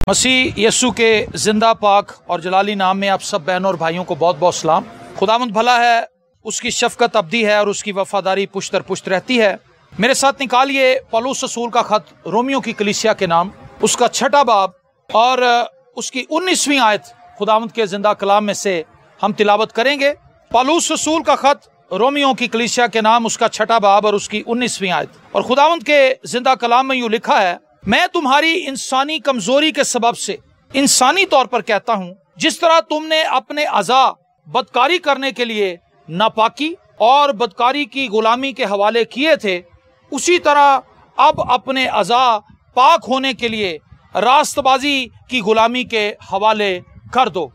मसीह यस्सु के जिंदा पाक और जलाली नाम में आप सब बहनों और भाइयों को बहुत बहुत सलाम। खुदावंद भला है, उसकी शफकत अब्दी है और उसकी वफादारी पुश्त दर पुश्त रहती है। मेरे साथ निकालिए पौलुस रसूल का खत रोमियो की कलीसिया के नाम, उसका 6वां बाब और उसकी 19वीं आयत खुदावंद के जिंदा कलाम में से हम तिलावत करेंगे। पौलुस रसूल का खत रोमियो की कलीसिया के नाम, उसका 6वां बाब और उसकी 19वीं आयत। और खुदावंद के जिंदा कलाम में यूं लिखा है, मैं तुम्हारी इंसानी कमजोरी के सबब से इंसानी तौर पर कहता हूं, जिस तरह तुमने अपने अज़ा बदकारी करने के लिए नापाकी और बदकारी की गुलामी के हवाले किए थे, उसी तरह अब अपने अज़ा पाक होने के लिए रास्तबाजी की गुलामी के हवाले कर दो।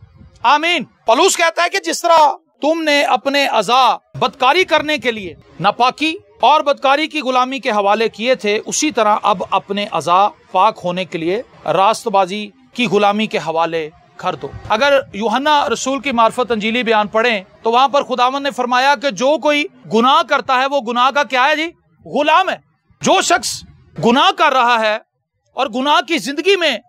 आमीन। पौलुस कहता है कि जिस तरह तुमने अपने अज़ा बदकारी करने के लिए नापाकी और बदकारी की गुलामी के हवाले किए थे, उसी तरह अब अपने अज़ा पाक होने के लिए रास्तबाजी की गुलामी के हवाले कर दो। अगर यूहन्ना रसूल की मार्फत अंजीली बयान पढ़ें तो वहां पर खुदावंद ने फरमाया कि जो कोई गुनाह करता है वो गुनाह का क्या है जी? गुलाम है। जो शख्स गुनाह कर रहा है और गुनाह की जिंदगी में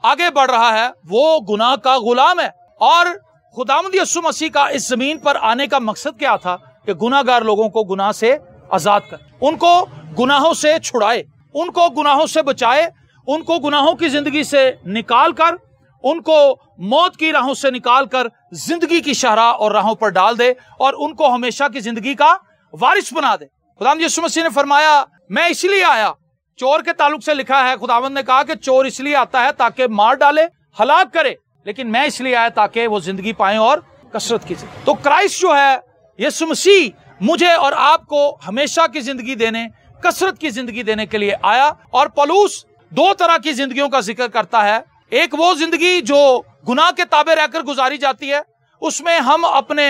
आगे बढ़ रहा है, वो गुनाह का गुलाम है। और खुदावंद यीशु मसीह का इस जमीन पर आने का मकसद क्या था? कि गुनाहगार लोगों को गुनाह से आजाद कर, उनको गुनाहों से छुड़ाए, उनको गुनाहों से बचाए, उनको गुनाहों की जिंदगी से निकाल कर, उनको मौत की राहों से निकाल कर जिंदगी की शाहराह और राहों पर डाल दे और उनको हमेशा की जिंदगी का वारिस बना दे। खुदावंद यीशु मसीह ने फरमाया, मैं इसलिए आया। चोर के ताल्लुक से लिखा है, खुदावंद ने कहा कि चोर इसलिए आता है ताकि मार डाले, हलाक करे, लेकिन मैं इसलिए आया ताकि वो जिंदगी पाए और कसरत की। तो क्राइस्ट जो है, यीशु मसीह मुझे और आपको हमेशा की जिंदगी देने, कसरत की जिंदगी देने के लिए आया। और पौलुस 2 तरह की जिंदगियों का जिक्र करता है। एक वो जिंदगी जो गुनाह के ताबे रहकर गुजारी जाती है, उसमें हम अपने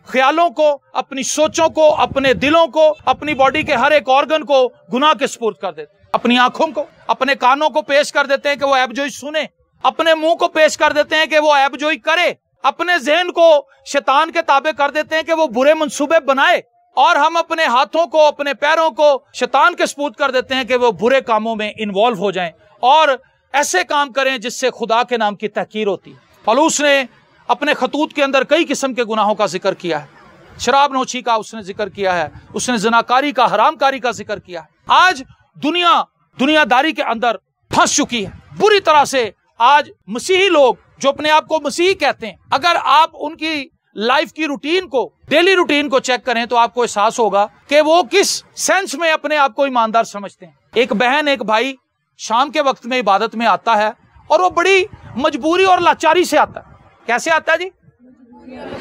ख्यालों को, अपनी सोचों को, अपने दिलों को, अपनी बॉडी के हर एक ऑर्गन को गुनाह के सुपुर्द कर देते, अपनी आंखों को, अपने कानों को पेश कर देते हैं कि वो ऐबजोई सुने, अपने मुंह को पेश कर देते हैं कि वो ऐबजोई करे, अपने ज़हन को शैतान के ताबे कर देते हैं कि वो बुरे मंसूबे बनाए, और हम अपने हाथों को, अपने पैरों को शैतान के सुपुर्द कर देते हैं कि वो बुरे कामों में इन्वॉल्व हो जाएं और ऐसे काम करें जिससे खुदा के नाम की तहकीर होती है। पौलुस ने अपने खतूत के अंदर कई किस्म के गुनाहों का जिक्र किया है। शराब नोशी का उसने जिक्र किया है, उसने ज़नाकारी का, हरामकारी का जिक्र किया है। आज दुनियादारी के अंदर फंस चुकी है बुरी तरह से। आज मसीही लोग जो अपने आप को मसीही कहते हैं, अगर आप उनकी लाइफ की रूटीन को, डेली रूटीन को चेक करें तो आपको एहसास होगा कि वो किस सेंस में अपने आप को ईमानदार समझते हैं। एक बहन, एक भाई शाम के वक्त में इबादत में आता है और वो बड़ी मजबूरी और लाचारी से आता है। कैसे आता है जी?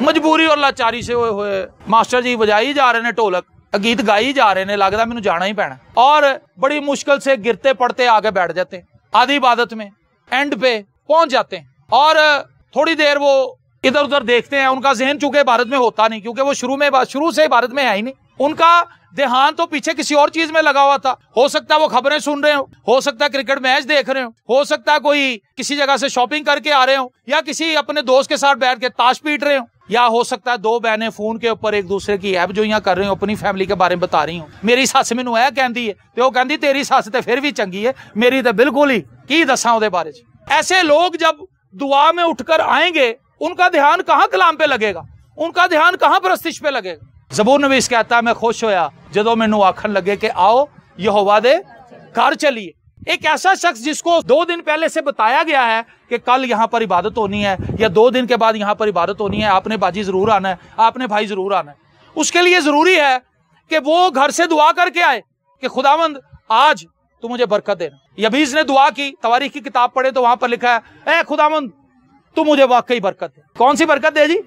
मजबूरी और लाचारी से। हुए मास्टर जी बजाई जा रहे ने ढोलक, गीत गाई जा रहे ने, लगता मैंने जाना ही पैना, और बड़ी मुश्किल से गिरते पड़ते आगे बैठ जाते हैं। आधी इबादत में एंड पे पहुंच जाते हैं और थोड़ी देर वो इधर उधर देखते हैं। उनका जहन चूंकि इबादत में होता नहीं, क्योंकि वो शुरू से इबादत में है ही नहीं। उनका ध्यान तो पीछे किसी और चीज में लगा हुआ था। हो सकता है वो खबरें सुन रहे हो सकता है क्रिकेट मैच देख रहे हो सकता है कोई किसी जगह से शॉपिंग करके आ रहे हो, या किसी अपने दोस्त के साथ बैठ के ताश पीट रहे हो, या हो सकता है 2 बहनें फोन के ऊपर एक दूसरे की ऐब जोइयां कर रही हो, अपनी फैमिली के बारे में बता रही हो। मेरी सस मैनू ऐ कहंदी है ते वो कहंदी तेरी सस ते फिर भी चंगी है, मेरी तो बिल्कुल ही की दसां उहदे बारे च। ऐसे लोग जब दुआ में उठकर आएंगे, उनका ध्यान कहाँ कलाम पे लगेगा? उनका ध्यान कहाँ परस्तिश पे लगेगा? ज़बूर नवीस कहता है, मैं खुश होया जदों मैनू आखन लगे कि आओ यहोवा दे घर चलिए। एक ऐसा शख्स जिसको 2 दिन पहले से बताया गया है कि कल यहाँ पर इबादत होनी है, या 2 दिन के बाद यहाँ पर इबादत होनी है, आपने बाजी जरूर आना है, आपने भाई जरूर आना है। उसके लिए जरूरी है कि वो घर से दुआ करके आए कि खुदावंद आज तू मुझे बरकत देना। यबीज ने दुआ की, तवारीख की किताब पढ़े तो वहां पर लिखा है, ए खुदावंद तू मुझे वाकई बरकत दे। कौन सी बरकत दे जी?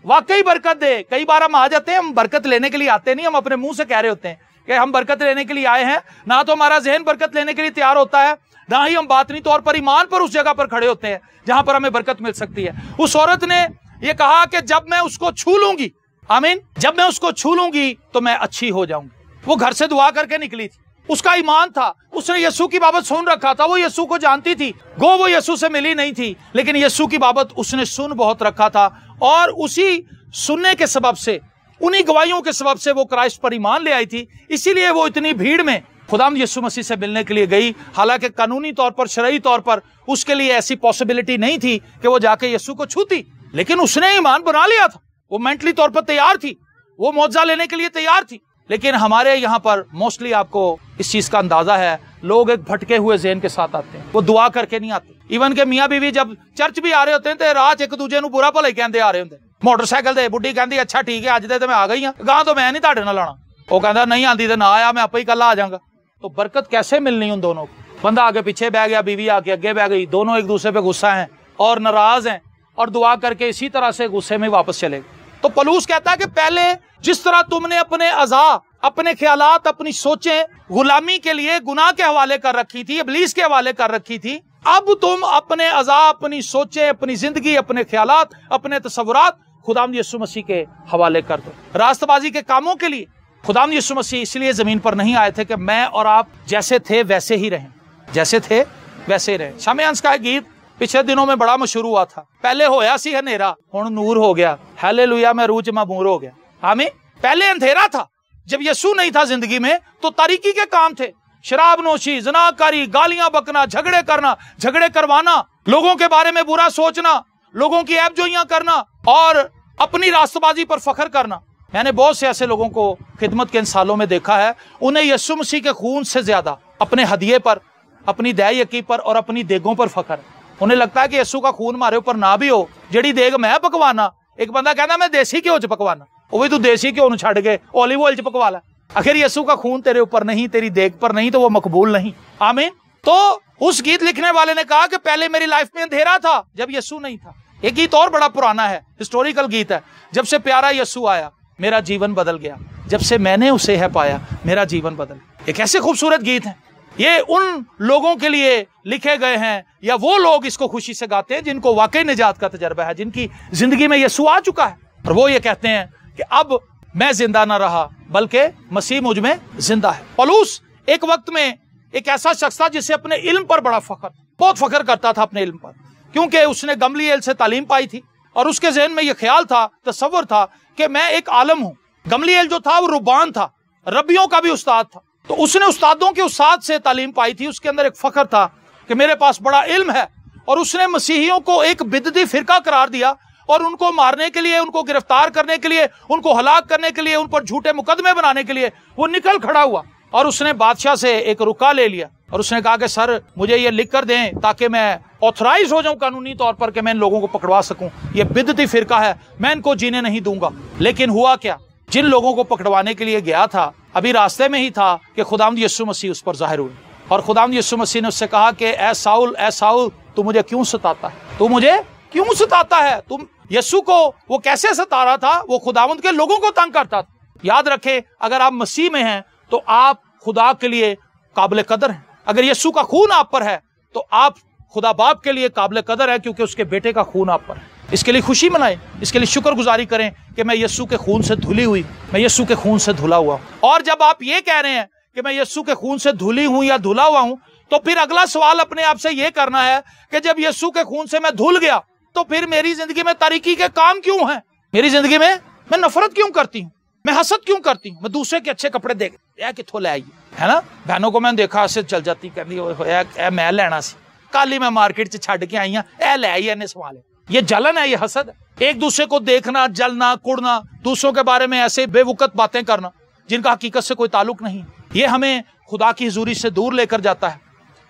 वाकई बरकत दे। कई बार हम आ जाते हैं, हम बरकत लेने के लिए आते नहीं, हम अपने मुंह से कह रहे होते हैं कि हम बरकत लेने के लिए आए हैं। ना तो हमारा जहन बरकत लेने के लिए तैयार होता है, ना ही हम बातनी तौर पर ईमान पर उस जगह पर खड़े होते हैं जहां पर हमें बरकत मिल सकती है। उस औरत ने यह कहा कि जब मैं उसको छू लूंगी, आमीन, जब मैं उसको छू लूंगी तो मैं अच्छी हो जाऊंगी। वो घर से दुआ करके निकली थी। उसका ईमान था, उसने यीशु की बाबत सुन रखा था, वो यीशु को जानती थी। गो वो यीशु से मिली नहीं थी, लेकिन यीशु की बाबत उसने सुन बहुत रखा था, और उसी सुनने के सबब से, उन्हीं गवाहियों के सबब से वो क्राइस्ट पर ईमान ले आई थी। इसीलिए वो इतनी भीड़ में खुदावंद यीशु मसीह से मिलने के लिए गई, हालांकि कानूनी तौर पर, शरई तौर पर उसके लिए ऐसी पॉसिबिलिटी नहीं थी कि वो जाके यीशु को छूती, लेकिन उसने ईमान बना लिया था। वो मेंटली तौर पर तैयार थी, वो मौजा लेने के लिए तैयार थी। लेकिन हमारे यहाँ पर मोस्टली आपको इस चीज का अंदाजा है, लोग एक भटके हुए ज़हन के साथ आते हैं, वो दुआ करके नहीं आते। इवन के मियाँ बीवी जब चर्च भी आ रहे होते हैं तो रात एक दूजे ਨੂੰ बुरा भला ही कहते आ रहे होंगे। मोटरसाइकिल ते बुढ़ी कहती अच्छा ठीक है अज दे मैं आ गई हाँ, गां तो मैं नहीं तुहाडे नाल आना। वो कहता नहीं आती तो ना आया, मैं आपे ही कल आ जाऊंगा। तो बरकत कैसे मिलनी उन दोनों को? बंदा आगे पीछे बह गया, बीवी आके आगे बह गई, दोनों एक दूसरे पे गुस्सा हैं और नाराज हैं और दुआ करके इसी तरह से गुस्से में वापस चले गए। तो पौलुस कहता है कि पहले जिस तरह तुमने अपने अज़ा, अपने ख्यालात, अपनी सोचें गुलामी के लिए गुनाह के हवाले कर रखी थी, इब्लीस के हवाले कर रखी थी, अब तुम अपने अज़ा, अपनी सोचें, अपनी जिंदगी, अपने ख्यालात, अपने तसव्वुरात खुदावंद यीशु मसीह के हवाले कर दो। रास्तबाजी के कामों के लिए खुदावंद यीशु मसीह इसलिए जमीन पर नहीं आए थे कि मैं और आप जैसे थे वैसे ही रहें, जैसे थे वैसे ही रहें। शामे अंश का गीत पिछले दिनों में बड़ा मशहूर हुआ था, पहले होया सी हनेरा हुण नूर हो गया, हालेलुया मैं रूह च मबूर हो गया। आमीन। पहले अंधेरा था, जब यीशु नहीं था जिंदगी में तो तारीकी के काम थे, शराब नोशी, ज़नाकारी, गालियां बकना, झगड़े करना, झगड़े करवाना, लोगों के बारे में बुरा सोचना, लोगों की ऐबजोइयां करना और अपनी रास्तबाजी पर फख्र करना। मैंने बहुत से ऐसे लोगों को खिदमत के इन सालों में देखा है, उन्हें यीशु मसीह के खून से ज्यादा अपने हदिये पर, अपनी दया यकी पर और अपनी देगों पर फख्र। उन्हें लगता है कि यीशु का खून हमारे ऊपर ना भी हो, जेड़ी देग मैं पकवाना। एक बंदा कहता मैं देसी घ्यो च पकवाना, वो भी तू देसी घ्यो नूं छड्ड के ओलिव ऑयल च पकवा ला। अगर यीशु का खून तेरे ऊपर नहीं, तेरी देग पर नहीं, तो वो मकबूल नहीं। आमीन। तो उस गीत लिखने वाले ने कहा कि पहले मेरी लाइफ में अंधेरा था जब यीशु नहीं था। एक गीत और बड़ा पुराना है, हिस्टोरिकल गीत है, जब से प्यारा यीशु आया मेरा जीवन बदल गया, जब से मैंने उसे है पाया मेरा जीवन बदल गया। एक ऐसे खूबसूरत गीत है, ये उन लोगों के लिए लिखे गए हैं, या वो लोग इसको खुशी से गाते हैं जिनको वाकई निजात का तजर्बा है, जिनकी जिंदगी में यीशु आ चुका है, और वो ये कहते हैं कि अब मैं जिंदा ना रहा बल्कि मसीह मुझ में जिंदा है। पौलुस एक वक्त में एक ऐसा शख्स था जिसे अपने इल्म पर बड़ा फख्र, बहुत फख्र करता था अपने इल्म पर, क्योंकि उसने गमलीएल से तालीम पाई थी और उसके ज़हन में यह ख्याल था, तसव्वुर था कि मैं एक आलम हूं। गमलीएल जो था वो रुबान था, रबियों का भी उस्ताद था, तो उसने उस्तादों के उस्ताद से तालीम पाई थी। उसके अंदर एक फख्र था कि मेरे पास बड़ा इल्म है, और उसने मसीहियों को एक बिदती फिरका करार दिया और उनको मारने के लिए, उनको गिरफ्तार करने के लिए, उनको हलाक करने के लिए, उन पर झूठे मुकदमे बनाने के लिए वो निकल खड़ा हुआ। और उसने बादशाह से एक रुका ले लिया और उसने कहा कि सर मुझे ये लिख कर दें ताकि मैं ऑथराइज हो जाऊं कानूनी तौर पर कि मैं इन लोगों को पकड़वा सकूं, ये बिदती फिरका है, मैं इनको जीने नहीं दूंगा। लेकिन हुआ क्या, जिन लोगों को पकड़वाने के लिए गया था अभी रास्ते में ही था कि खुदावंद यीशु मसीह उस पर जाहिर हुए, और खुदावंद यीशु मसीह ने उससे कहा कि ऐ साउल तू मुझे क्यों सताता है, तू मुझे क्यों सताता है। तुम यीशु को वो कैसे सता रहा था, वो खुदावंद के लोगों को तंग करता था। याद रखें, अगर आप मसीह में हैं तो आप खुदा के लिए काबिल कदर हैं। अगर यीशु का खून आप पर है तो आप खुदा बाप के लिए काबिल कदर है, क्योंकि उसके बेटे का खून आप पर है। इसके लिए खुशी मनाएं, इसके लिए शुक्रगुजारी करें कि मैं यीशु के खून से धुली हुई, मैं यीशु के खून से धुला हुआ हूं। और जब आप ये कह रहे हैं कि मैं यीशु के खून से धुली हूं या धुला हुआ हूं, तो फिर अगला सवाल अपने आप से ये करना है कि जब यीशु के खून से मैं धुल गया तो फिर मेरी जिंदगी में तारीकी के काम क्यों हैं? मेरी जिंदगी में मैं नफरत क्यों करती हूँ, मैं हसद क्यों करती हूँ, मैं दूसरे के अच्छे कपड़े देख कितों ले आई है ना। बहनों को मैंने देखा ऐसे चल जाती, कहती मैं लेना सी, कल ही मैं मार्केट च छड़ के आई हाँ, ले आई इन्हें सवाल है। ये जलन है, ये हसद है, एक दूसरे को देखना, जलना, कुड़ना, दूसरों के बारे में ऐसे बेवकूफ बातें करना जिनका हकीकत से कोई ताल्लुक नहीं। ये हमें खुदा की हुजूरी से दूर लेकर जाता है।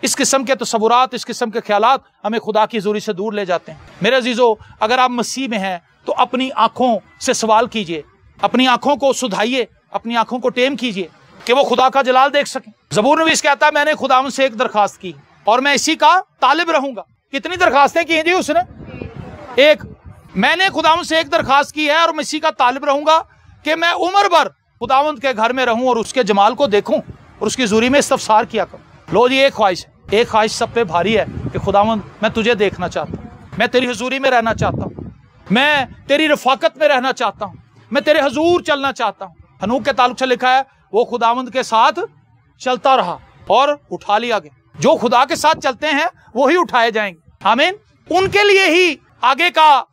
इस किस्म के तसव्वुरात, इस किस्म के ख्यालात हमें खुदा की हुजूरी से दूर ले जाते हैं। मेरे अजीजों, अगर आप मसीह में हैं तो अपनी आंखों से सवाल कीजिए, अपनी आंखों को सुधाइए, अपनी आंखों को टेम कीजिए कि वो खुदा का जलाल देख सकें। ज़बूर नवीस कहता है मैंने खुदावंद से एक दरखास्त की और मैं इसी का तालिब रहूंगा। कितनी दरखास्तें की जी उसने? एक। मैंने खुदावंद से एक दरखास्त की है और मैं इसी का तालिब रहूंगा कि मैं उम्र भर खुदावंद के घर में रहूं और उसके जमाल को देखूं और उसकी हुजूरी में इस्तफसार किया करूं। लो जी, एक ख्वाहिश है, एक ख्वाहिश सब पे भारी है कि खुदावंद मैं तुझे देखना चाहता हूँ, मैं तेरी हुजूरी में रहना चाहता हूँ, मैं तेरी रफाकत में रहना चाहता हूँ, मैं तेरे हुजूर चलना चाहता हूँ। हनूक के ताल्लुक से लिखा है वो खुदावंद के साथ चलता रहा और उठा लिया गया। जो खुदा के साथ चलते हैं वो ही उठाए जाएंगे। आमीन। उनके लिए ही आगे का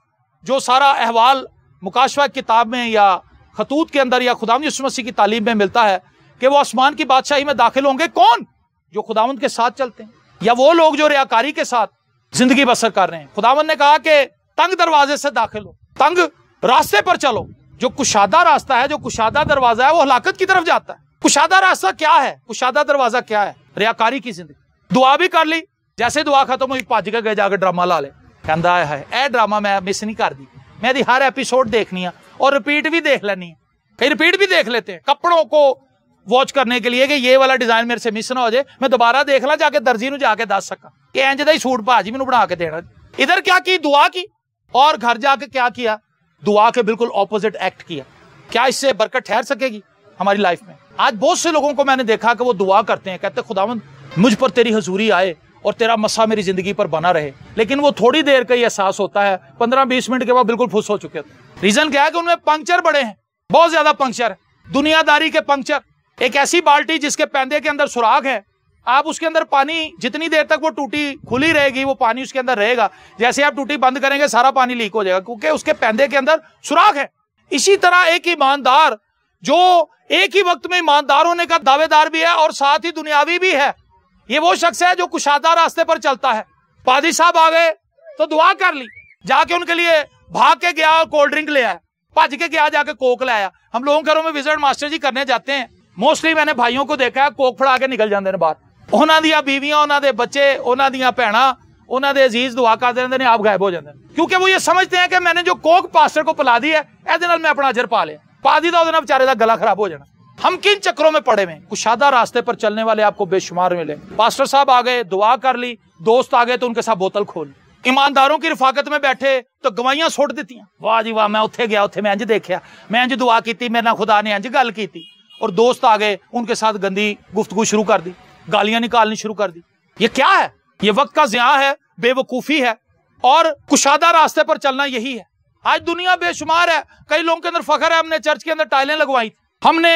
जो सारा अहवाल मुकाशवा किताब में या खतूत के अंदर या खुदावंद यीशु मसीह की तालीम में मिलता है कि वो आसमान की बादशाही में दाखिल होंगे। कौन? जो खुदावंद के साथ चलते हैं, या वो लोग जो रियाकारी के साथ जिंदगी बसर कर रहे हैं। खुदावंद ने कहा कि तंग दरवाजे से दाखिल हो, तंग रास्ते पर चलो। जो कुशादा रास्ता है, जो कुशादा दरवाजा है, वो हलाकत की तरफ जाता है। कुशादा रास्ता क्या है? कुशादा दरवाजा क्या है? रियाकारी की जिंदगी। दुआ भी कर ली, जैसे दुआ खत्म हुई भज के गए जाके ड्रामा ला ले, कहता है ए ड्रामा मैं मिस नहीं कर दी, मैं दी हर एपिसोड देखनी है और रिपीट भी देख लेनी है। कई रिपीट भी देख लेते हैं कपड़ों को वॉच करने के लिए कि ये वाला डिजाइन मेरे से मिस ना हो जाए, मैं दोबारा देख ला जाके दर्जी जाके दस सका कि इंज दा ही सूट भाजी मैनू बना के देना। इधर क्या की? दुआ की, और घर जाके क्या किया? दुआ के बिल्कुल ऑपोजिट एक्ट किया। क्या इससे बरकत ठहर सकेगी हमारी लाइफ में? आज बहुत से लोगों को मैंने देखा कि वो दुआ करते हैं, कहते खुदावंद मुझ पर तेरी हजूरी आए और तेरा मसा मेरी जिंदगी पर बना रहे, लेकिन वो थोड़ी देर का ही एहसास होता है, 15-20 मिनट के बाद बिल्कुल फुस हो चुके थे। रीजन क्या है? कि उनमें पंक्चर बड़े हैं, बहुत ज्यादा पंक्चर है, दुनियादारी के पंक्चर। एक ऐसी बाल्टी जिसके पैंदे के अंदर सुराख है, आप उसके अंदर पानी जितनी देर तक वो टूटी खुली रहेगी वो पानी उसके अंदर रहेगा, जैसे आप टूटी बंद करेंगे सारा पानी लीक हो जाएगा, क्योंकि उसके पैंदे के अंदर सुराख है। इसी तरह एक ईमानदार जो एक ही वक्त में ईमानदार होने का दावेदार भी है और साथ ही दुनियावी भी है, ये वो शख्स है जो कुशादा रास्ते पर चलता है। पादी साहब आ गए तो दुआ कर ली, जाके उनके लिए भाग के गया और कोल्ड ड्रिंक ले आया, भज के गया जाके कोक ले आया। हम लोगों के घरों में विजिट मास्टर जी करने जाते हैं, मोस्टली मैंने भाइयों को देखा है कोक फड़ा के निकल जाते हैं बाहर, उन्होंने दिया बीवियां, उन्होंने बच्चे, उन्होंने दिया भैणा, उन्होंने अजीज दुआ करते रहते हैं, आप गायब हो जाते हैं, क्योंकि वो ये समझते हैं कि मैंने जो कोक पास्टर को पिला दी है ऐसे नाल मैं अपना अजर पा लिया, पा दी तो बेचारे का गला खराब हो जाना। हम किन चक्रों में पड़े हुए? कुशादा रास्ते पर चलने वाले आपको बेशुमार मिले। पास्टर साहब आ गए, दुआ कर ली, दोस्त आ गए तो उनके साथ बोतल खोल, ईमानदारों की रिफाकत में बैठे तो गवाइयां सुट दी, वाह जी वाह मैं उत्थे गया, उत्थे मैं इंज देखा, मैं इंज दुआ की, मेरे नाल खुदा ने इंज गल की। और दोस्त आ गए, उनके साथ गंदी गुफ्तगू शुरू कर दी, गालियां निकालनी शुरू कर दी। ये क्या है? ये वक्त का ज़िया है, बेवकूफी है, और कुशादा रास्ते पर चलना यही है। आज दुनिया बेशुमार है, कई लोगों के अंदर फख्र है, हमने चर्च के अंदर टाइलें लगवाई, हमने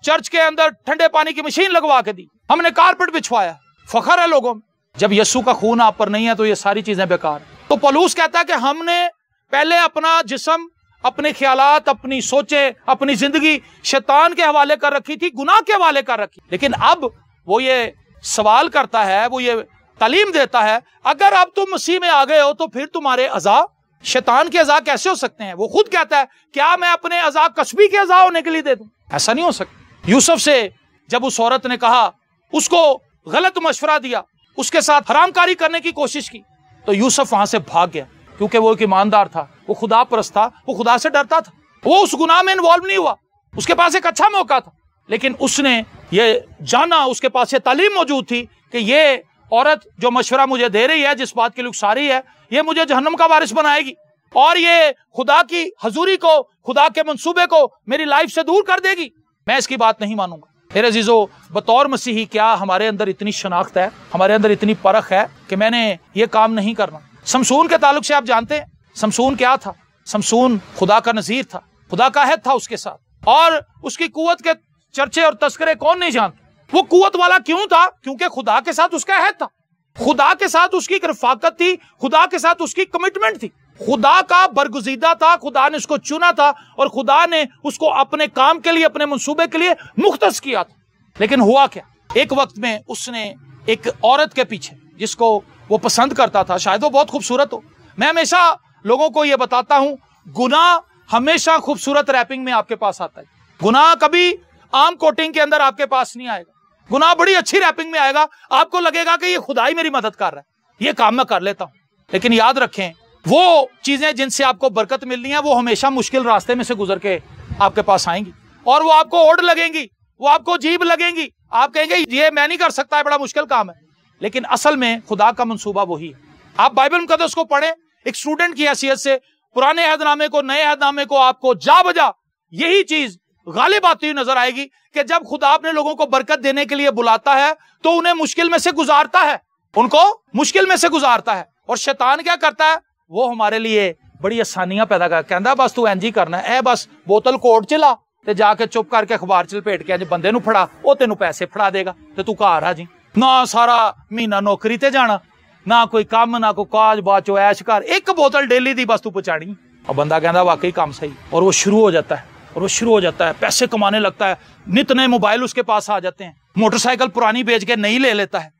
चर्च के अंदर ठंडे पानी की मशीन लगवा के दी, हमने कारपेट बिछवाया, फख्र है लोगों में। जब यीशु का खून आप पर नहीं है तो ये सारी चीजें बेकार। तो पौलुस कहता है कि हमने पहले अपना जिस्म, अपने ख्यालात, अपनी सोचे, अपनी जिंदगी शैतान के हवाले कर रखी थी, गुनाह के हवाले कर रखी, लेकिन अब वो ये सवाल करता है, वो ये तालीम देता है, अगर अब तुम मसीह में आ गए हो तो फिर तुम्हारे अज़ा शैतान के अज़ा कैसे हो सकते हैं? वो खुद कहता है, क्या मैं अपने अज़ा कस्बी के अज़ा होने के लिए दे दूं? ऐसा नहीं हो सकता। यूसुफ से जब उस औरत ने कहा, उसको गलत मशवरा दिया, उसके साथ हरामकारी करने की कोशिश की, तो यूसुफ वहां से भाग गया, क्योंकि वो एक ईमानदार था, वो खुदा परस्त था, वो खुदा से डरता था, वो उस गुनाह में इन्वॉल्व नहीं हुआ। उसके पास एक अच्छा मौका था, लेकिन उसने ये जाना, उसके पास ये तालीम मौजूद थी कि ये औरत जो मशवरा मुझे दे रही है, जिस बात के लिए उकसा रही है, ये मुझे जहन्नम का वारिस बनाएगी और ये खुदा की हजूरी को, खुदा के मंसूबे को मेरी लाइफ से दूर कर देगी। मैं इसकी बात नहीं मानूंगा। मेरे अजीजों, बतौर मसीही क्या हमारे अंदर इतनी शनाख्त है, हमारे अंदर इतनी परख है कि मैंने ये काम नहीं करना। शमसून के ताल्लुक से आप जानते हैं शमसून क्या था? शमसून खुदा का नजीर था, खुदा का अहद था उसके साथ, और उसकी कुव्वत के चर्चे और तस्करे कौन नहीं जानते। वो कुव्वत वाला क्यों था? क्योंकि खुदा के साथ उसका अहद था, खुदा के साथ उसकी एक रफाकत थी, खुदा के साथ उसकी कमिटमेंट थी, खुदा का बरगुजीदा था, खुदा ने उसको चुना था और खुदा ने उसको अपने काम के लिए, अपने मंसूबे के लिए मुख्तस किया था। लेकिन हुआ क्या? एक वक्त में उसने एक औरत के पीछे, जिसको वो पसंद करता था, शायद वो बहुत खूबसूरत हो। मैं हमेशा लोगों को ये बताता हूं, गुनाह हमेशा खूबसूरत रैपिंग में आपके पास आता है। गुनाह कभी आम कोटिंग के अंदर आपके पास नहीं आएगा, गुनाह बड़ी अच्छी रैपिंग में आएगा। आपको लगेगा कि ये खुदा ही मेरी मदद कर रहा है, ये काम मैं कर लेता हूं। लेकिन याद रखें, वो चीजें जिनसे आपको बरकत मिलनी है, वो हमेशा मुश्किल रास्ते में से गुजर के आपके पास आएंगी, और वो आपको ओड लगेंगी, वो आपको अजीब लगेंगी। आप कहेंगे ये मैं नहीं कर सकता, है बड़ा मुश्किल काम है, लेकिन असल में खुदा का मंसूबा वही है। आप बाइबल मुकद्दस को पढ़ें एक स्टूडेंट की हैसियत से, पुराने अहदनामे को, नए अहदनामे को, आपको जा बजा यही चीज गालिब आती हुई नजर आएगी कि जब खुदा अपने लोगों को बरकत देने के लिए बुलाता है तो उन्हें मुश्किल में से गुजारता है, उनको मुश्किल में से गुजारता है। और शैतान क्या करता है? वो हमारे लिए बड़ी आसानियां पैदा कर, कहता बस तू इंज ही करना है, बस बोतल कोट चला ते जाके चुप करके अखबार च लपेट के अज बंदे नू फड़ा, वो तेनू पैसे फड़ा देगा ते तू घर आ जी। ना सारा महीना नौकरी ते जाना, ना कोई काम, ना कोई काज, बाद चो ऐश कर, एक बोतल डेली दी बस तू पहुंचानी। और बंदा कहता वाकई काम सही, और वो शुरू हो जाता है। और वो शुरू हो जाता है, पैसे कमाने लगता है, नित नए मोबाइल उसके पास आ जाते हैं, मोटरसाइकिल पुरानी बेच के नई ले लेता है,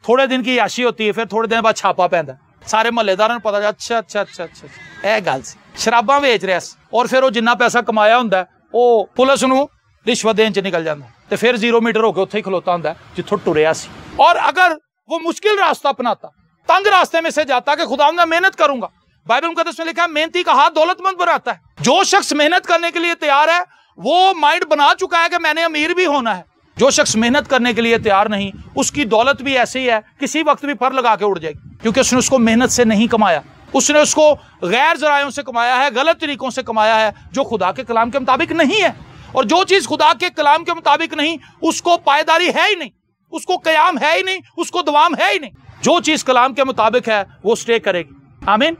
थोड़े दिन की याशी होती है, फिर थोड़े दिन बाद छापा पैंदा, सारे महल्लेदारां नूं पता चल अच्छा अच्छा अच्छा अच्छा ਇਹ ਗੱਲ ਸੀ, शराबां बेच रहा सी, और फिर वो जिन्ना पैसा कमाया हुंदा वो पुलिस नूं रिश्वत देण च निकल जाता, तो फिर 0 मीटर होकर उत्थे ही खलोता हुंदा जिथों टुरिया सी। और अगर वो मुश्किल रास्ता अपनाता, तंग रास्ते में से जाता कि खुदा मैं मेहनत करूंगा, बाइबल मुकद्दस में लिखा है मेहनती का हाथ दौलतमंद बनाता है। जो शख्स मेहनत करने के लिए तैयार है वो माइंड बना चुका है कि मैंने अमीर भी होना है। जो शख्स मेहनत करने के लिए तैयार नहीं, उसकी दौलत भी ऐसी ही है, किसी वक्त भी पर लगा के उड़ जाएगी, क्योंकि उसने उसको मेहनत से नहीं कमाया, उसने उसको गैर जरायों से कमाया है, गलत तरीकों से कमाया है, जो खुदा के कलाम के मुताबिक नहीं है। और जो चीज खुदा के कलाम के मुताबिक नहीं, उसको पायदारी है ही नहीं, उसको कयाम है ही नहीं, उसको दवाम है ही नहीं। जो चीज कलाम के मुताबिक है वो स्टे करेगी। आमीन।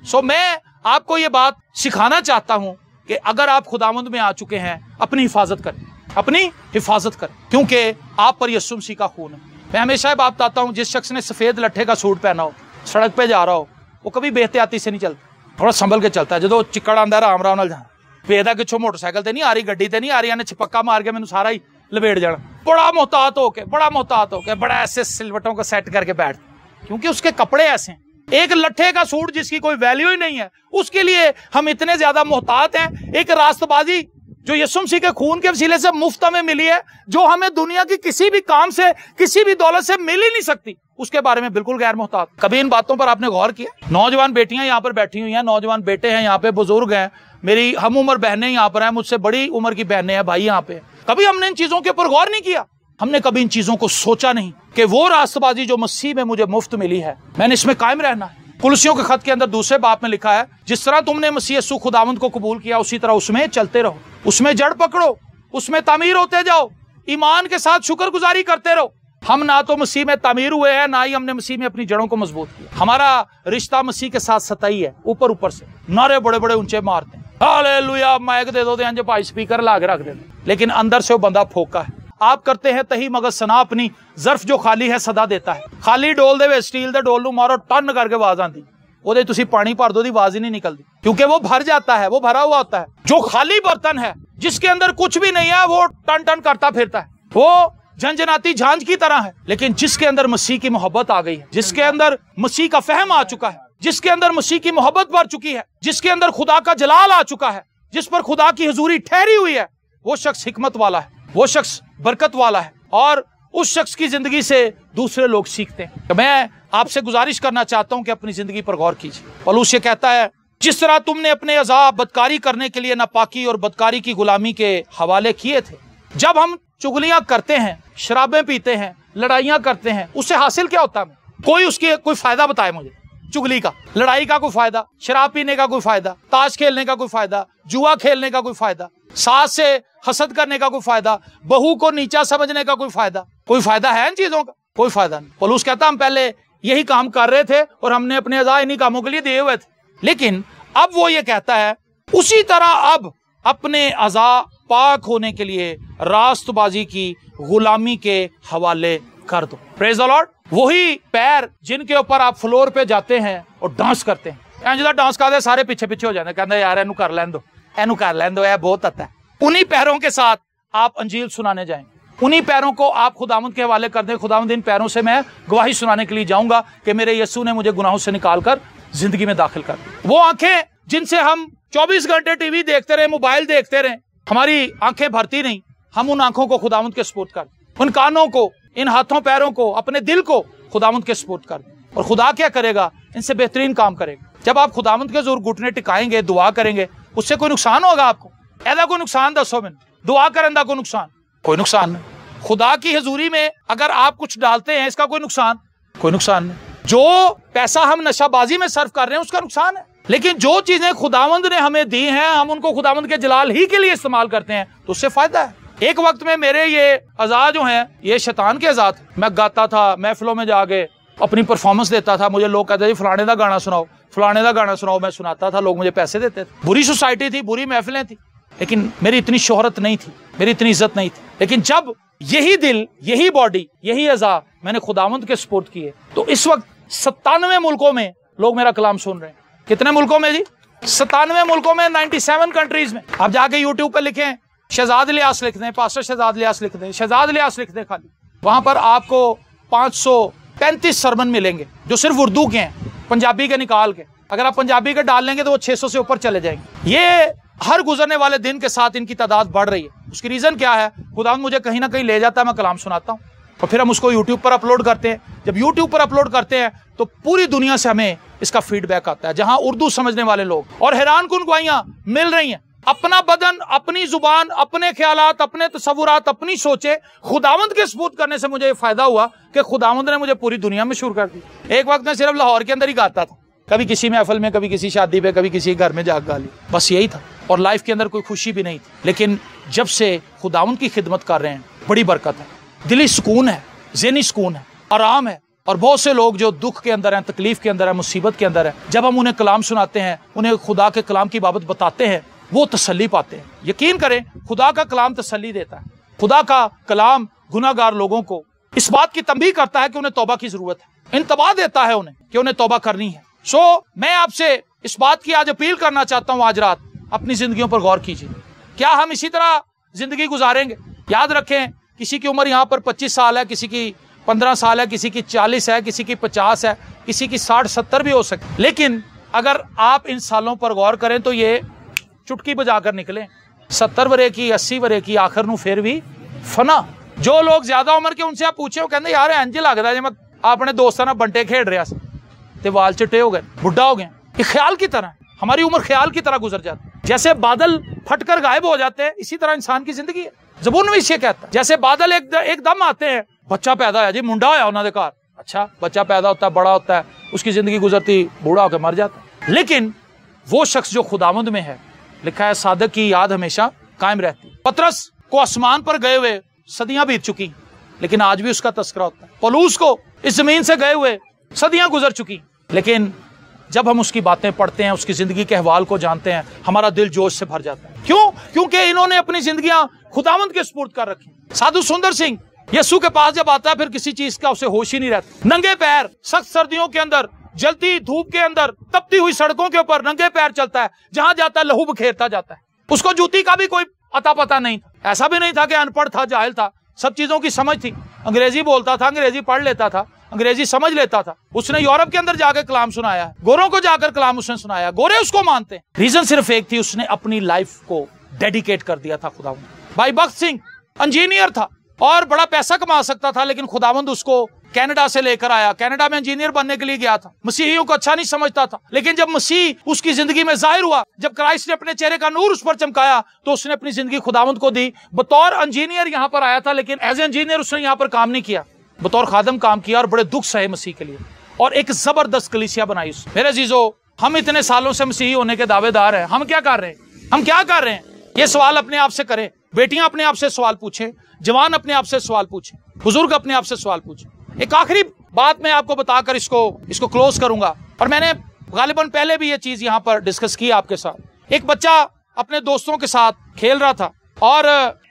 सो मैं आपको ये बात सिखाना चाहता हूं कि अगर आप खुदावंद में आ चुके हैं, अपनी हिफाजत करें, अपनी हिफाजत करें, क्योंकि आप पर यीशु मसीह का खून है। मैं हमेशा ये बात बताता हूं, जिस शख्स ने सफेद लट्ठे का सूट पहना हो, सड़क पे जा रहा हो, वो कभी बेहतियाती से नहीं चलता, थोड़ा संभल के चलता है। जो चिक्कड़ आंदा राम राम नाल जाना, बेदा किछो मोटरसाइकिल ते नहीं आ रही, गड्डी ते नहीं आ रही, इन्हें छपक्का मार के मैनू सारा ही लपेट जाना, बड़ा मोहतात होके बड़ा ऐसे सिलवटों को सेट करके बैठ, क्योंकि उसके कपड़े ऐसे हैं। एक लट्ठे का सूट जिसकी कोई वैल्यू ही नहीं है, उसके लिए हम इतने ज्यादा मोहतात हैं। एक रास्तबाजी जो यीशु मसीह के खून के वसीले से मुफ्त में मिली है, जो हमें दुनिया की किसी भी काम से, किसी भी दौलत से मिल ही नहीं सकती, उसके बारे में बिल्कुल गैर मोहतात। कभी इन बातों पर आपने गौर किया? नौजवान बेटियां यहाँ पर बैठी हुई हैं, नौजवान बेटे हैं यहाँ पे, बुजुर्ग हैं, मेरी हम उम्र बहनें यहाँ पर हैं, मुझसे बड़ी उम्र की बहनें हैं, भाई यहाँ पे। कभी हमने इन चीजों के ऊपर गौर नहीं किया, हमने कभी इन चीजों को सोचा नहीं कि वो रास्तबाजी जो मसीह में मुझे मुफ्त मिली है, मैंने इसमें कायम रहना है। कुलसियों के खत के अंदर दूसरे बाप में लिखा है, जिस तरह तुमने मसीह यीशु खुदावंद को कबूल किया, उसी तरह उसमें चलते रहो, उसमें जड़ पकड़ो, उसमें तामीर होते जाओ, ईमान के साथ शुक्रगुजारी करते रहो। हम ना तो मसीह में तामीर हुए हैं, ना ही हमने मसीह में अपनी जड़ों को मजबूत किया। हमारा रिश्ता मसीह के साथ सतही है, ऊपर ऊपर से नारे बड़े बड़े ऊंचे मारते हैं, हालेलुया, माइक दे दो तो भाई स्पीकर ला के रख देते, लेकिन अंदर से वो बंदा फोका है। आप करते हैं तही मगर सना अपनी, जर्फ जो खाली है सदा देता है। खाली डोल दे स्टील दे डोल नूं मारो, टन करके आवाज आती, ਉਹਦੇ ਤੁਸੀਂ पानी भर दो, आवाज ही नहीं निकलती, क्योंकि वो भर जाता है, वो भरा हुआ होता है। जो खाली बर्तन है, जिसके अंदर कुछ भी नहीं है, वो टन टन करता फिरता है, वो झंझनाती झांझ की तरह है। लेकिन जिसके अंदर मसीह की मोहब्बत आ गई है, जिसके अंदर मसीह का फहम आ चुका है, जिसके अंदर मसीह की मोहब्बत बढ़ चुकी है, जिसके अंदर खुदा का जलाल आ चुका है, जिस पर खुदा की हुजूरी ठहरी हुई है, वो शख्स हिकमत वाला है, वो शख्स बरकत वाला है, और उस शख्स की जिंदगी से दूसरे लोग सीखते हैं। तो मैं आपसे गुजारिश करना चाहता हूं कि अपनी जिंदगी पर गौर कीजिए। पौलुस ये कहता है, जिस तरह तुमने अपने अज़ा बदकारी करने के लिए नापाकी और बदकारी की गुलामी के हवाले किए थे। जब हम चुगलियां करते हैं, शराबें पीते हैं, लड़ाइयां करते हैं, उससे हासिल क्या होता है? कोई फायदा बताए मुझे। चुगली का, लड़ाई का कोई फायदा, शराब पीने का कोई फायदा, ताश खेलने का कोई फायदा, जुआ खेलने का कोई फायदा, सास से हसद करने का कोई फायदा, बहू को नीचा समझने का कोई फायदा है इन चीजों का? कोई फायदा नहीं। पौलुस कहता हम पहले यही काम कर रहे थे और हमने अपने अज़ा इन्हीं कामों के लिए दिए हुए थे, लेकिन अब वो ये कहता है उसी तरह अब अपने अज़ा पाक होने के लिए रास्तबाजी की गुलामी के हवाले कर दो। Praise the Lord. वही पैर जिनके ऊपर आप फ्लोर पे जाते हैं और डांस करते हैं, जिदा डांस करते सारे पीछे पीछे हो जाते, कहते यार एनू कर लैन दो, एनू कर लैन दो, बहुत आता है। उन्हीं पैरों के साथ आप अंजील सुनाने जाएंगे, उन्हीं पैरों को आप खुदावंद के हवाले कर दें। खुदावंद इन पैरों से मैं गवाही सुनाने के लिए जाऊंगा कि मेरे यीशु ने मुझे गुनाहों से निकालकर जिंदगी में दाखिल कर दिया। वो आंखें जिनसे हम 24 घंटे टीवी देखते रहे, मोबाइल देखते रहे, हमारी आंखें भरती नहीं, हम उन आंखों को खुदावंद के सपोर्ट कर, उन कानों को, इन हाथों पैरों को, अपने दिल को खुदावंद के सपोर्ट कर दें। और खुदा क्या करेगा? इनसे बेहतरीन काम करेगा। जब आप खुदावंद के जोर घुटने टिकाएंगे, दुआ करेंगे, उससे कोई नुकसान होगा आपको? ऐसा कोई नुकसान दसो मैंने, दुआ करने का कोई नुकसान नहीं। खुदा की हजूरी में अगर आप कुछ डालते हैं, इसका कोई नुकसान नहीं। जो पैसा हम नशाबाजी में सर्व कर रहे हैं उसका नुकसान है, लेकिन जो चीजें खुदावंद ने हमें दी हैं, हम उनको खुदावंद के जलाल ही के लिए इस्तेमाल करते हैं, तो उससे फायदा है। एक वक्त में मेरे ये अज़ा जो हैं, ये शैतान के अज़ा थे। मैं गाता था, महफिलों में जाके अपनी परफॉर्मेंस देता था, मुझे लोग कहते थे फलाने का गाना सुनाओ, फलाने का गाना सुनाओ, मैं सुनाता था, लोग मुझे पैसे देते थे। बुरी सोसाइटी थी, बुरी महफिलें थी, लेकिन मेरी इतनी शोहरत नहीं थी, मेरी इतनी इज्जत नहीं थी। लेकिन जब यही दिल, यही बॉडी, यही अज़ा मैंने खुदावंद के सपोर्ट किए, तो इस वक्त 97 मुल्कों में लोग मेरा कलाम सुन रहे हैं। कितने मुल्कों में जी? 97 मुल्कों में, 97 कंट्रीज में। आप जाके यूट्यूब पे लिखें शहजाद इलियास लिख दें, पास्टर शहजाद इलियास लिख दें, शहजाद इलियास लिख दें खाली, वहां पर आपको 535 सरमन मिलेंगे जो सिर्फ उर्दू के हैं, पंजाबी के निकाल के। अगर आप पंजाबी के डाल लेंगे तो वो 600 से ऊपर चले जाएंगे। ये हर गुजरने वाले दिन के साथ इनकी तादाद बढ़ रही है। उसकी रीजन क्या है? खुदा मुझे कहीं ना कहीं ले जाता है, मैं कलाम सुनाता हूँ और फिर हम उसको यूट्यूब पर अपलोड करते हैं। जब यूट्यूब पर अपलोड करते हैं तो पूरी दुनिया से हमें इसका फीडबैक आता है, जहां उर्दू समझने वाले लोग, और हैरान कुन गवाहियां मिल रही हैं। अपना बदन, अपनी जुबान, अपने ख्यालात, अपने तसव्वुरात, अपनी सोचे खुदावंद के सबूत करने से मुझे फायदा हुआ कि खुदावंद ने मुझे पूरी दुनिया में मशहूर कर दी। एक वक्त में सिर्फ लाहौर के अंदर ही गाता था, कभी किसी महफिल में, कभी किसी शादी पे, कभी किसी घर में जाग गा ली, बस यही था। और लाइफ के अंदर कोई खुशी भी नहीं थी। लेकिन जब से खुदावंद की खिदमत कर रहे हैं, बड़ी बरकत है, दिली सुकून है, ज़हनी सुकून है, आराम है। और बहुत से लोग जो दुख के अंदर हैं, तकलीफ के अंदर है, मुसीबत के अंदर है, जब हम उन्हें कलाम सुनाते हैं, उन्हें खुदा के कलाम की बाबत बताते हैं, वो तसल्ली पाते हैं। यकीन करें, खुदा का कलाम तसल्ली देता है। खुदा का कलाम गुनाहगार लोगों को इस बात की तंबीह करता है कि उन्हें तौबा की जरूरत है, इंतबाह देता है उन्हें कि उन्हें तौबा करनी है। मैं आपसे इस बात की आज अपील करना चाहता हूँ, आज रात अपनी जिंदगियों पर गौर कीजिए। क्या हम इसी तरह जिंदगी गुजारेंगे? याद रखें, किसी की उम्र यहाँ पर 25 साल है, किसी की 15 साल है, किसी की 40 है, किसी की 50 है, किसी की 60-70 भी हो सकती। लेकिन अगर आप इन सालों पर गौर करें तो ये चुटकी बजाकर निकले। 70 वरे की, 80 वरे की, आखिर नू फिर भी फना। जो लोग ज्यादा उम्र के उनसे आप पूछे, वो कहते यार इंज लगता जिवें अपने दोस्तों नाल बंटे खेड रहा ते वाल चिट्टे हो गए, बुढ़ा हो गए। ये ख्याल की तरह, हमारी उम्र ख्याल की तरह गुजर जाती है। जैसे बादल फटकर गायब हो जाते हैं, इसी तरह इंसान की जिंदगी है। ज़बूर में इसे कहता है, जैसे बादल एकदम आते हैं, बच्चा पैदा है जी, मुंडा होया उन्होंने घर, अच्छा बच्चा पैदा होता है, बड़ा होता है, उसकी जिंदगी गुजरती, बूढ़ा होकर मर जाता है। लेकिन वो शख्स जो खुदावंद में है, लिखा है सादक की याद हमेशा कायम रहती। पतरस को आसमान पर गए हुए सदियां बीत चुकी, लेकिन आज भी उसका तस्करा होता है। पौलुस को इस जमीन से गए हुए सदियां गुजर चुकी, लेकिन जब हम उसकी बातें पढ़ते हैं, उसकी जिंदगी के अहवाल को जानते हैं, हमारा दिल जोश से भर जाता है। क्यों? क्योंकि इन्होंने अपनी जिंदगियां खुदावंद के सुपुर्द कर रखी। साधु सुंदर सिंह यीशु के पास जब आता है, फिर किसी चीज का उसे होश ही नहीं रहता। नंगे पैर, सख्त सर्दियों के अंदर, जलती धूप के अंदर, तपती हुई सड़कों के ऊपर नंगे पैर चलता है, जहां जाता है लहू बखेरता जाता है। उसको जूती का भी कोई अता पता नहीं था। ऐसा भी नहीं था कि अनपढ़ था, जाहिल था, सब चीजों की समझ थी। अंग्रेजी बोलता था, अंग्रेजी पढ़ लेता था, अंग्रेजी समझ लेता था। उसने यूरोप के अंदर जाकर कलाम सुनाया, गोरों को जाकर कलाम उसने सुनाया, गोरे उसको मानते हैं। रीजन सिर्फ एक थी, उसने अपनी लाइफ को डेडिकेट कर दिया था खुदावंद। भाई भक्त सिंह इंजीनियर था और बड़ा पैसा कमा सकता था, लेकिन खुदावंद उसको कनाडा से लेकर आया। कनाडा में इंजीनियर बनने के लिए गया था। मसीहियों को अच्छा नहीं समझता था, लेकिन जब मसीह उसकी जिंदगी में जाहिर हुआ, जब क्राइस्ट ने अपने चेहरे का नूर उस पर चमकाया, तो उसने अपनी जिंदगी खुदावंद को दी। बतौर इंजीनियर यहाँ पर आया था, लेकिन एज ए इंजीनियर उसने यहाँ पर काम नहीं किया, बतौर खादम काम किया और बड़े दुख सहे मसीह के लिए, और एक जबरदस्त कलीसिया बनाई उसने। मेरे अजीजों, हम इतने सालों से मसीही होने के दावेदार हैं, हम क्या कर रहे हैं? हम क्या कर रहे हैं? ये सवाल अपने आप से करें। बेटियां अपने आप से सवाल पूछें, जवान अपने आप से सवाल पूछें, बुजुर्ग अपने आप से सवाल पूछें। एक आखिरी बात मैं आपको बताकर इसको क्लोज करूंगा, और मैंने गालिबन पहले भी ये चीज यहाँ पर डिस्कस की आपके साथ। एक बच्चा अपने दोस्तों के साथ खेल रहा था, और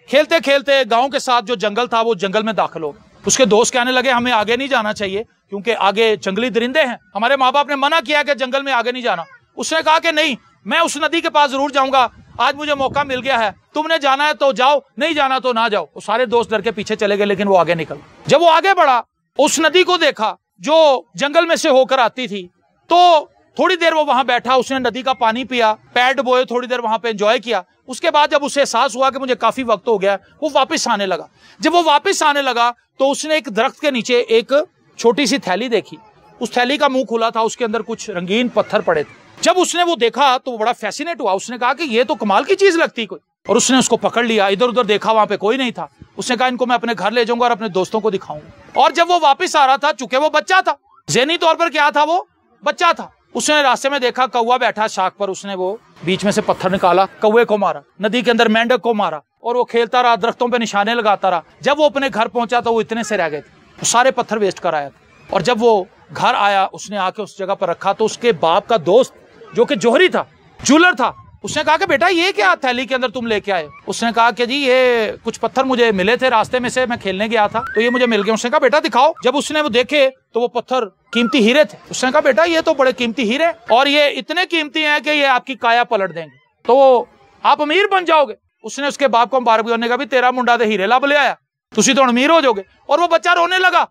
खेलते खेलते गांव के साथ जो जंगल था, वो जंगल में दाखिल हो। उसके दोस्त कहने लगे हमें आगे नहीं जाना चाहिए, क्योंकि आगे जंगली दरिंदे हैं, हमारे माँ बाप ने मना किया कि जंगल में आगे नहीं जाना। उसने कहा कि नहीं, मैं उस नदी के पास जरूर जाऊंगा, आज मुझे मौका मिल गया है, तुमने जाना है तो जाओ, नहीं जाना तो ना जाओ। वो सारे दोस्त डर के पीछे चले गए, लेकिन वो आगे निकल। जब वो आगे बढ़ा, उस नदी को देखा जो जंगल में से होकर आती थी, तो थोड़ी देर वो वहां बैठा, उसने नदी का पानी पिया, पैर डुबोए, थोड़ी देर वहां पे एंजॉय किया। उसके बाद जब उसे एहसास हुआ कि मुझे काफी वक्त हो गया, वो वापस आने लगा। जब वो वापस आने लगा तो उसने एक दरख्त के नीचे एक छोटी सी थैली देखी। उस थैली का मुंह खुला था, उसके अंदर कुछ रंगीन पत्थर पड़े थे। जब उसने वो देखा तो वो बड़ा फैसिनेट हुआ। उसने कहा कि ये तो कमाल की चीज लगती कोई, और उसने उसको पकड़ लिया। इधर उधर देखा, वहां पे कोई नहीं था। उसने कहा इनको मैं अपने घर ले जाऊंगा और अपने दोस्तों को दिखाऊंगा। और जब वो वापस आ रहा था, चूंकि वो बच्चा था, ज़हनी तौर पर क्या था, वो बच्चा था, उसने रास्ते में देखा कौवा बैठा शाख पर। उसने वो बीच में से पत्थर निकाला, कौवे को मारा, नदी के अंदर मेंढक को मारा, और वो खेलता रहा, दरख्तों पे निशाने लगाता रहा। जब वो अपने घर पहुंचा तो वो इतने से रह गए थे, वो सारे पत्थर वेस्ट कर आया था। और जब वो घर आया, उसने आके उस जगह पर रखा, तो उसके बाप का दोस्त जो कि जोहरी था, जूलर था, उसने कहा कि बेटा ये क्या थैली के अंदर तुम लेके आए? उसने कहा कि जी ये कुछ पत्थर मुझे मिले थे रास्ते में से, मैं खेलने गया था तो ये मुझे मिल गए। उसने कहा बेटा दिखाओ। जब उसने वो देखे तो वो पत्थर कीमती हीरे थे। उसने कहा बेटा ये तो बड़े कीमती हीरे और ये इतने कीमती हैं कि ये आपकी काया पलट देंगे, तो आप अमीर बन जाओगे। उसने उसके बाप को मुबारक करने का भी तेरा मुंडा तो हीरे लब ले आया, तुसी तो अमीर हो जाओगे। और वो बच्चा रोने लगा।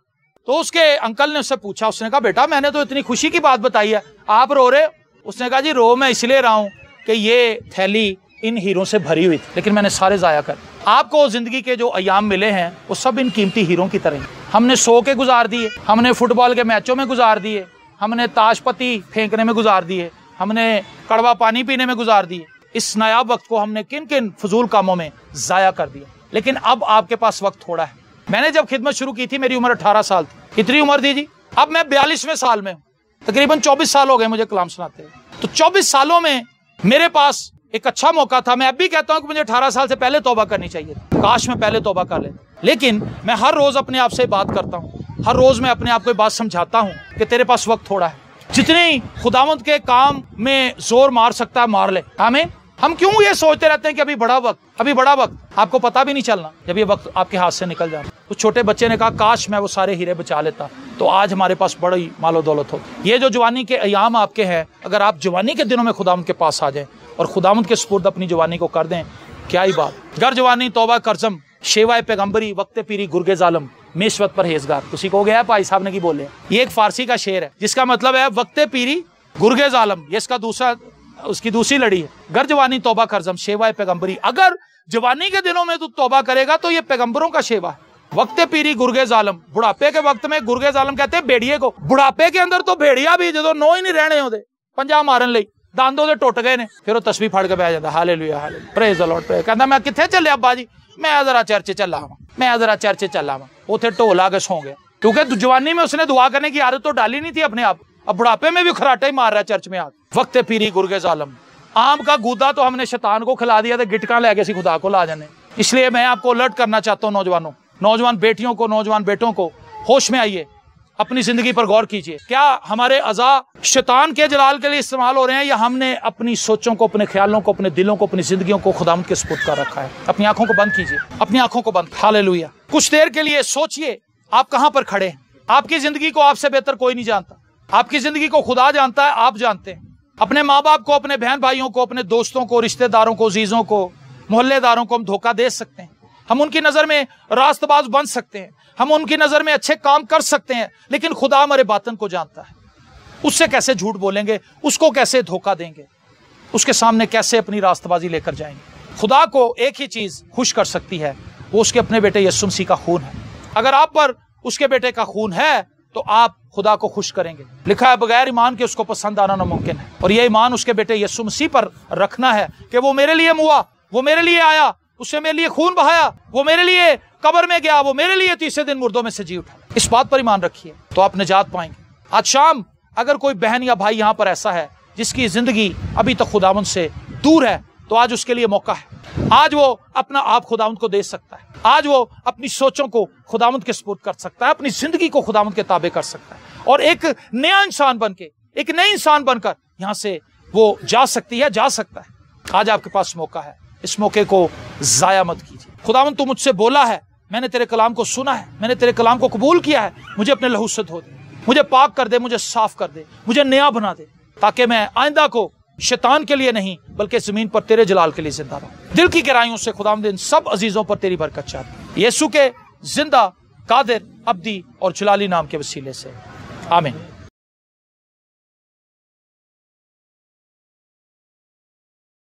तो उसके अंकल ने उससे पूछा, उसने कहा बेटा मैंने तो इतनी खुशी की बात बताई है, आप रो रहे हो? उसने कहा जी रो मैं इसलिए रहा हूं कि ये थैली इन हीरों से भरी हुई थी, लेकिन मैंने सारे जाया कर। आपको जिंदगी के जो अयाम मिले हैं वो सब इन कीमती हीरों की तरह। हमने सो के गुजार दिए, हमने फुटबॉल के मैचों में गुजार दिए, हमने ताशपत्ती फेंकने में गुजार दिए, हमने कड़वा पानी पीने में गुजार दिए। इस नायाब वक्त को हमने किन किन फजूल कामों में जाया कर दिया। लेकिन अब आपके पास वक्त थोड़ा है। मैंने जब खिदमत शुरू की थी मेरी उम्र 18 साल थी, कितनी उम्र थी जी? अब मैं 42वें साल में हूँ, तकरीबन 24 साल हो गए मुझे कलाम सुनाते हुए। तो 24 सालों में मेरे पास एक अच्छा मौका था। मैं अब भी कहता हूं कि मुझे 18 साल से पहले तौबा करनी चाहिए, काश मैं पहले तौबा कर लेता। लेकिन मैं हर रोज अपने आप से बात करता हूं, हर रोज मैं अपने आप को बात समझाता हूं कि तेरे पास वक्त थोड़ा है, जितनी खुदावंद के काम में जोर मार सकता है मार ले। आमीन। हम क्यों ये सोचते रहते हैं कि अभी बड़ा वक्त, आपको पता भी नहीं चलना जब ये वक्त आपके हाथ से निकल जाए। उस छोटे बच्चे ने कहा काश मैं वो सारे हीरे बचा लेता तो आज हमारे पास बड़ी मालो दौलत हो। ये जो जवानी के अयाम आपके हैं, अगर आप जवानी के दिनों में खुदावंद के पास आ जाएं और खुदावंद के सुपुर्द अपनी जवानी को कर दें, क्या ही बात। गर जवानी तौबा करजम शेवाए पैगंबरी वक्त पीरी गुर्गे जालम मेशवत परहेजगार। किसी को गया भाई साहब ने की बोले, ये एक फारसी का शेर है जिसका मतलब है वक्त पीरी गुर्गे जालम, ये इसका उसकी दूसरी लड़ी है। गर जवानी तौबा करजम शेवाए पैगंबरी, अगर जवानी के दिनों में तू तौबा करेगा तो ये पैगंबरों का शेवा है। वक्त पीरी गुर्गे जालम, बुढ़ापे के वक्त में गुर्गे जालम कहते हैं भेड़िए को। बुढ़ापे के अंदर तो भेड़िया भी जो नो ही नहीं रहने होते पंजा मारन लई, दांदों दे टुट गए ने, फिर वो तस्बीह फड़ के बह जाता hallelujah hallelujah praise the Lord praise. कहता मैं किथे चले अब्बा जी? मैं जरा चर्च चला वा, उथे ढोल आके सो गया, क्योंकि जवानी में उसने दुआ करने की आदत तो डाली नहीं थी अपने आप। अब बुढ़ापे में भी खराटा ही मार रहा है चर्च में आके। वक्त पीरी गुर्गे जालम, आम का गूदा तो हमने शैतान को खिला दिया, तो गिटका ले गए खुदा को ला जाने। इसलिए मैं आपको अलर्ट करना चाहता हूँ नौजवानों, नौजवान बेटियों को, नौजवान बेटों को, होश में आइए, अपनी जिंदगी पर गौर कीजिए। क्या हमारे अज़ा शैतान के जलाल के लिए इस्तेमाल हो रहे हैं या हमने अपनी सोचों को, अपने ख्यालों को, अपने दिलों को, अपनी जिंदगियों को खुदावंद के सुपुर्द कर रखा है? अपनी आंखों को बंद कीजिए, अपनी आंखों को बंद। हालेलुया। कुछ देर के लिए सोचिए आप कहां पर खड़े हैं। आपकी जिंदगी को आपसे बेहतर कोई नहीं जानता। आपकी जिंदगी को खुदा जानता है, आप जानते हैं। अपने माँ बाप को, अपने बहन भाइयों को, अपने दोस्तों को, रिश्तेदारों को, अजीजों को, मोहल्लेदारों को हम धोखा दे सकते हैं। हम उनकी नजर में रास्तबाज बन सकते हैं, हम उनकी नजर में अच्छे काम कर सकते हैं, लेकिन खुदा हमारे बातन को जानता है। उससे कैसे झूठ बोलेंगे, उसको कैसे धोखा देंगे, उसके सामने कैसे अपनी रास्तबाजी लेकर जाएंगे। खुदा को एक ही चीज खुश कर सकती है, वो उसके अपने बेटे यीशु मसीह का खून है। अगर आप पर उसके बेटे का खून है तो आप खुदा को खुश करेंगे। लिखा है बगैर ईमान के उसको पसंद आना नामुमकिन है। और ये ईमान उसके बेटे यीशु मसीह पर रखना है कि वो मेरे लिए मुआ, वो मेरे लिए आया, उसने मेरे लिए खून बहाया, वो मेरे लिए कब्र में गया, वो मेरे लिए तीसरे दिन मुर्दों में से जी उठा। इस बात पर ईमान रखिए तो आप निजात पाएंगे। आज शाम अगर कोई बहन या भाई यहाँ पर ऐसा है जिसकी जिंदगी अभी तक खुदावंद से दूर है, तो आज उसके लिए मौका है। आज वो अपना आप खुदावंद को दे सकता है। आज वो अपनी सोचों को खुदावंद के सुपुर्द कर सकता है, अपनी जिंदगी को खुदावंद के ताबे कर सकता है और एक नया इंसान बनके, एक नई इंसान बनकर यहाँ से वो जा सकती है, जा सकता है। आज आपके पास मौका है, इस मौके को जाया मत कीजिए। खुदावंद तू मुझसे बोला है, मैंने तेरे कलाम को सुना है, मैंने तेरे कलाम को कबूल किया है, मुझे अपने लहू से धो दे, मुझे पाक कर दे, मुझे साफ कर दे, मुझे नया बना दे, ताकि मैं आइंदा को शैतान के लिए नहीं बल्कि जमीन पर तेरे जलाल के लिए जिंदा रहूं। दिल की गहराइयों से खुदावंद इन सब अजीजों पर तेरी बरकत चाहता, यीशु के जिंदा, कादिर, अब्दी और जलाली नाम के वसीले से, आमीन।